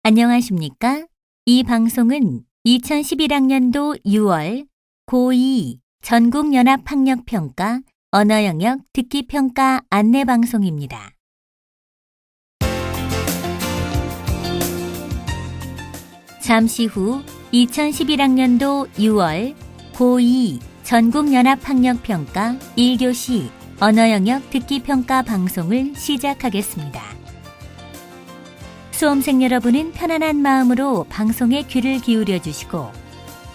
안녕하십니까? 이 방송은 2011학년도 6월 고2 전국연합학력평가 언어영역 듣기평가 안내방송입니다. 잠시 후 2011학년도 6월 고2 전국연합학력평가 1교시 언어영역 듣기평가 방송을 시작하겠습니다. 수험생 여러분은 편안한 마음으로 방송에 귀를 기울여 주시고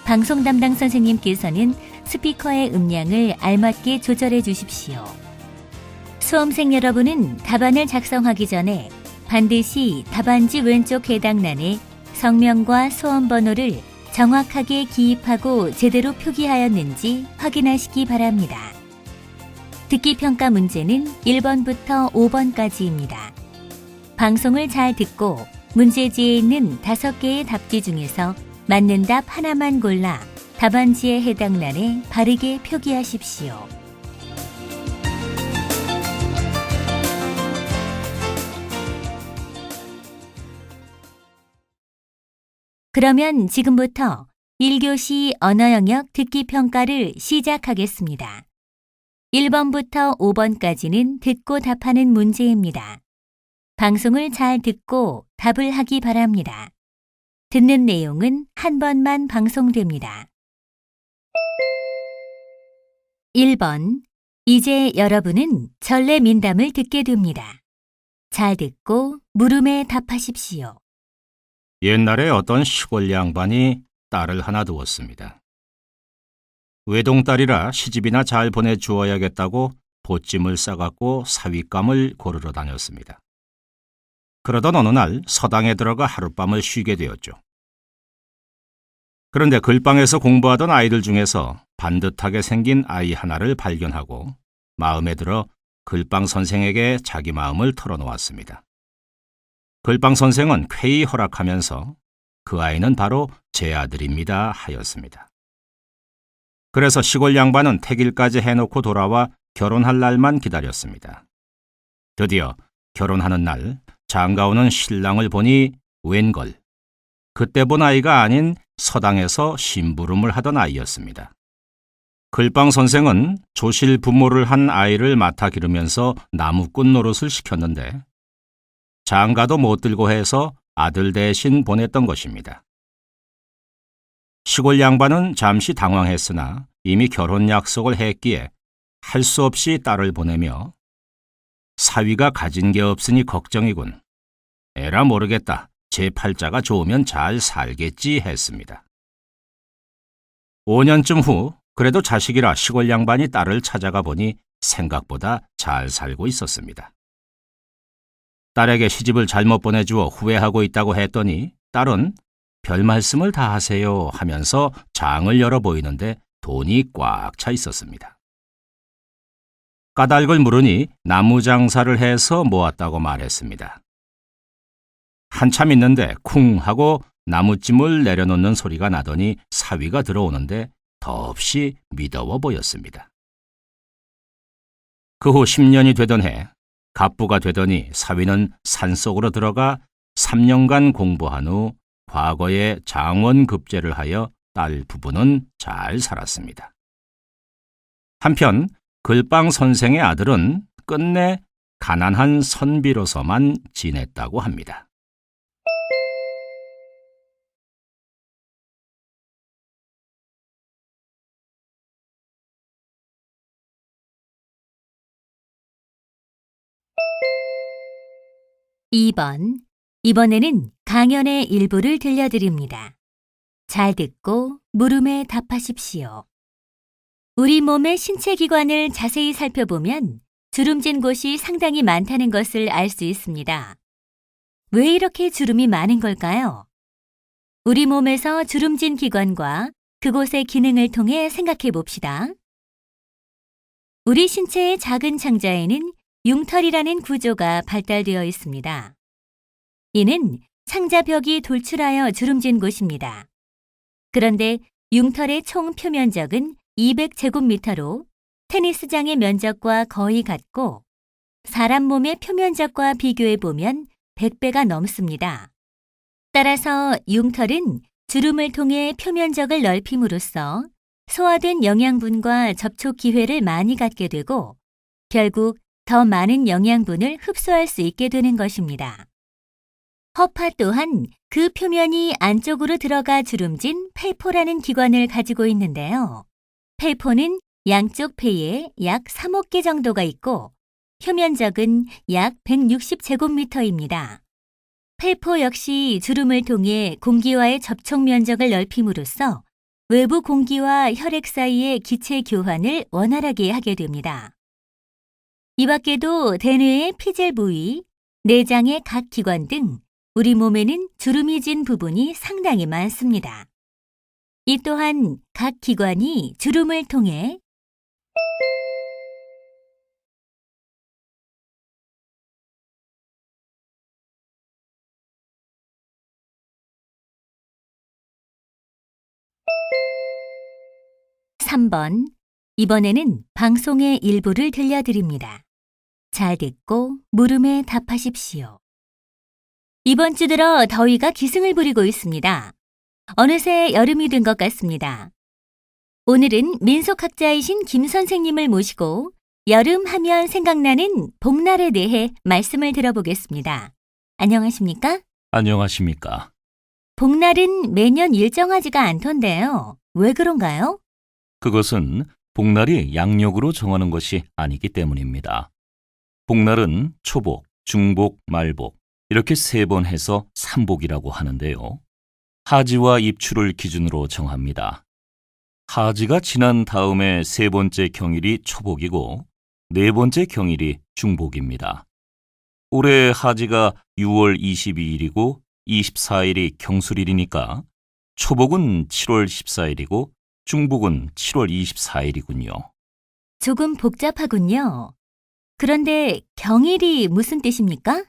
방송 담당 선생님께서는 스피커의 음량을 알맞게 조절해 주십시오. 수험생 여러분은 답안을 작성하기 전에 반드시 답안지 왼쪽 해당란에 성명과 수험번호를 정확하게 기입하고 제대로 표기하였는지 확인하시기 바랍니다. 듣기평가 문제는 1번부터 5번까지입니다. 방송을 잘 듣고 문제지에 있는 5개의 답지 중에서 맞는 답 하나만 골라 답안지에 해당란에 바르게 표기하십시오. 그러면 지금부터 1교시 언어영역 듣기평가를 시작하겠습니다. 1번부터 5번까지는 듣고 답하는 문제입니다. 방송을 잘 듣고 답을 하기 바랍니다. 듣는 내용은 한 번만 방송됩니다. 1번. 이제 여러분은 전래 민담을 듣게 됩니다. 잘 듣고 물음에 답하십시오. 옛날에 어떤 시골 양반이 딸을 하나 두었습니다. 외동딸이라 시집이나 잘 보내주어야겠다고 보찜을 싸갖고 사윗감을 고르러 다녔습니다. 그러던 어느 날 서당에 들어가 하룻밤을 쉬게 되었죠. 그런데 글방에서 공부하던 아이들 중에서 반듯하게 생긴 아이 하나를 발견하고 마음에 들어 글방 선생에게 자기 마음을 털어놓았습니다. 글방 선생은 쾌히 허락하면서 그 아이는 바로 제 아들입니다 하였습니다. 그래서 시골 양반은 택일까지 해놓고 돌아와 결혼할 날만 기다렸습니다. 드디어 결혼하는 날 장가오는 신랑을 보니 웬걸, 그때 본 아이가 아닌 서당에서 심부름을 하던 아이였습니다. 글방 선생은 조실 부모를 한 아이를 맡아 기르면서 나무꾼 노릇을 시켰는데 장가도 못 들고 해서 아들 대신 보냈던 것입니다. 시골 양반은 잠시 당황했으나 이미 결혼 약속을 했기에 할 수 없이 딸을 보내며 사위가 가진 게 없으니 걱정이군. 에라 모르겠다. 제 팔자가 좋으면 잘 살겠지 했습니다. 5년쯤 후 그래도 자식이라 시골 양반이 딸을 찾아가 보니 생각보다 잘 살고 있었습니다. 딸에게 시집을 잘못 보내주어 후회하고 있다고 했더니 딸은 별 말씀을 다 하세요 하면서 장을 열어 보이는데 돈이 꽉 차 있었습니다. 까닭을 물으니 나무 장사를 해서 모았다고 말했습니다. 한참 있는데 쿵 하고 나무찜을 내려놓는 소리가 나더니 사위가 들어오는데 더없이 미더워 보였습니다. 그 후 10년이 되던 해 갑부가 되더니 사위는 산속으로 들어가 3년간 공부한 후 과거에 장원급제를 하여 딸 부부는 잘 살았습니다. 한편 글방 선생의 아들은 끝내 가난한 선비로서만 지냈다고 합니다. 이번에는 강연의 일부를 들려드립니다. 잘 듣고 물음에 답하십시오. 우리 몸의 신체 기관을 자세히 살펴보면 주름진 곳이 상당히 많다는 것을 알 수 있습니다. 왜 이렇게 주름이 많은 걸까요? 우리 몸에서 주름진 기관과 그곳의 기능을 통해 생각해 봅시다. 우리 신체의 작은 창자에는 융털이라는 구조가 발달되어 있습니다. 이는 창자벽이 돌출하여 주름진 곳입니다. 그런데 융털의 총 표면적은 200제곱미터로 테니스장의 면적과 거의 같고 사람 몸의 표면적과 비교해 보면 100배가 넘습니다. 따라서 융털은 주름을 통해 표면적을 넓힘으로써 소화된 영양분과 접촉 기회를 많이 갖게 되고 결국 더 많은 영양분을 흡수할 수 있게 되는 것입니다. 허파 또한 그 표면이 안쪽으로 들어가 주름진 펠포라는 기관을 가지고 있는데요. 펠포는 양쪽 폐에 약 3억 개 정도가 있고 표면적은 약 160제곱미터입니다. 펠포 역시 주름을 통해 공기와의 접촉 면적을 넓힘으로써 외부 공기와 혈액 사이의 기체 교환을 원활하게 하게 됩니다. 이 밖에도 대뇌의 피젤 부위, 내장의 각 기관 등 우리 몸에는 주름이 진 부분이 상당히 많습니다. 이 또한 각 기관이 주름을 통해 (3번) 이번에는 방송의 일부를 들려드립니다. 잘 듣고 물음에 답하십시오. 이번 주 들어 더위가 기승을 부리고 있습니다. 어느새 여름이 된 것 같습니다. 오늘은 민속학자이신 김 선생님을 모시고 여름 하면 생각나는 복날에 대해 말씀을 들어보겠습니다. 안녕하십니까? 안녕하십니까. 복날은 매년 일정하지가 않던데요. 왜 그런가요? 그것은 복날이 양력으로 정하는 것이 아니기 때문입니다. 복날은 초복, 중복, 말복 이렇게 3번 해서 삼복이라고 하는데요. 하지와 입추를 기준으로 정합니다. 하지가 지난 다음에 3번째 경일이 초복이고 4번째 경일이 중복입니다. 올해 하지가 6월 22일이고 24일이 경술일이니까 초복은 7월 14일이고 중복은 7월 24일이군요. 조금 복잡하군요. 그런데 경일이 무슨 뜻입니까?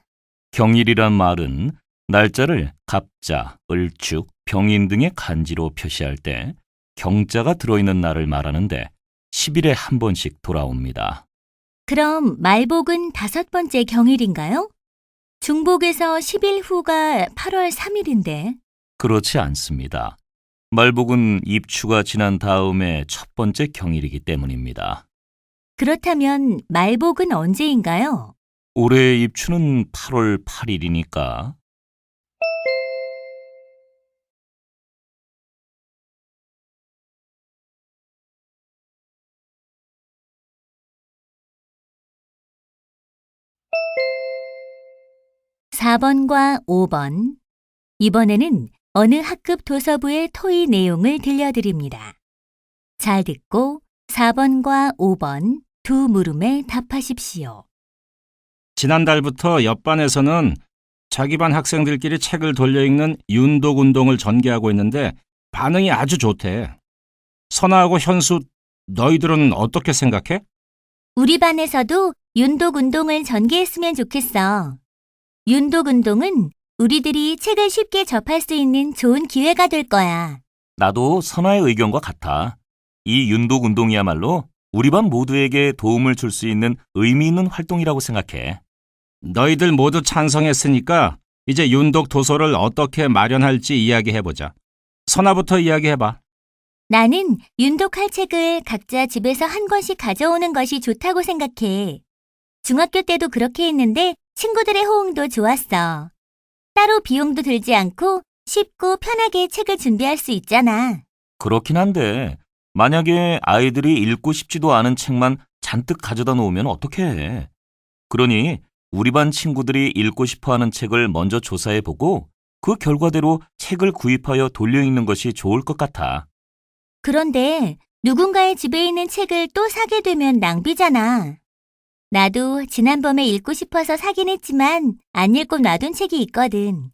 경일이란 말은 날짜를 갑자, 을축, 병인 등의 간지로 표시할 때 경자가 들어있는 날을 말하는데 10일에 한 번씩 돌아옵니다. 그럼 말복은 5번째 경일인가요? 중복에서 10일 후가 8월 3일인데. 그렇지 않습니다. 말복은 입추가 지난 다음에 첫 번째 경일이기 때문입니다. 그렇다면 말복은 언제인가요? 올해의 입추는 8월 8일이니까 (4번과 5번) 이번에는 어느 학급 도서부의 토의 내용을 들려드립니다. 잘 듣고 4번과 5번 두 물음에 답하십시오. 지난달부터 옆반에서는 자기 반 학생들끼리 책을 돌려 읽는 윤독 운동을 전개하고 있는데 반응이 아주 좋대. 선아하고 현수, 너희들은 어떻게 생각해? 우리 반에서도 윤독 운동을 전개했으면 좋겠어. 윤독 운동은 우리들이 책을 쉽게 접할 수 있는 좋은 기회가 될 거야. 나도 선아의 의견과 같아. 이 윤독 운동이야말로 우리 반 모두에게 도움을 줄 수 있는 의미 있는 활동이라고 생각해. 너희들 모두 찬성했으니까 이제 윤독 도서를 어떻게 마련할지 이야기해보자. 선아부터 이야기해봐. 나는 윤독할 책을 각자 집에서 한 권씩 가져오는 것이 좋다고 생각해. 중학교 때도 그렇게 했는데 친구들의 호응도 좋았어. 따로 비용도 들지 않고 쉽고 편하게 책을 준비할 수 있잖아. 그렇긴 한데 만약에 아이들이 읽고 싶지도 않은 책만 잔뜩 가져다 놓으면 어떡해. 그러니 우리 반 친구들이 읽고 싶어하는 책을 먼저 조사해보고 그 결과대로 책을 구입하여 돌려 읽는 것이 좋을 것 같아. 그런데 누군가의 집에 있는 책을 또 사게 되면 낭비잖아. 나도 지난번에 읽고 싶어서 사긴 했지만 안 읽고 놔둔 책이 있거든.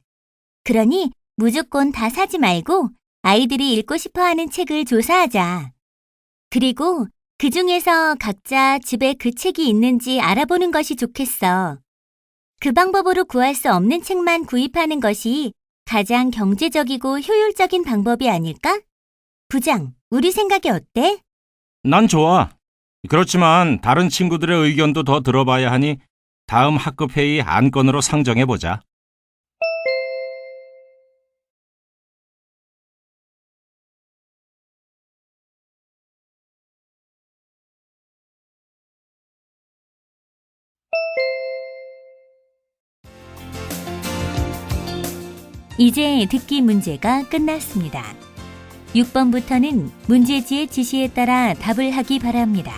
그러니 무조건 다 사지 말고 아이들이 읽고 싶어하는 책을 조사하자. 그리고 그 중에서 각자 집에 그 책이 있는지 알아보는 것이 좋겠어. 그 방법으로 구할 수 없는 책만 구입하는 것이 가장 경제적이고 효율적인 방법이 아닐까? 부장, 우리 생각이 어때? 난 좋아. 그렇지만 다른 친구들의 의견도 더 들어봐야 하니 다음 학급회의 안건으로 상정해보자. 이제 듣기 문제가 끝났습니다. 6번부터는 문제지의 지시에 따라 답을 하기 바랍니다.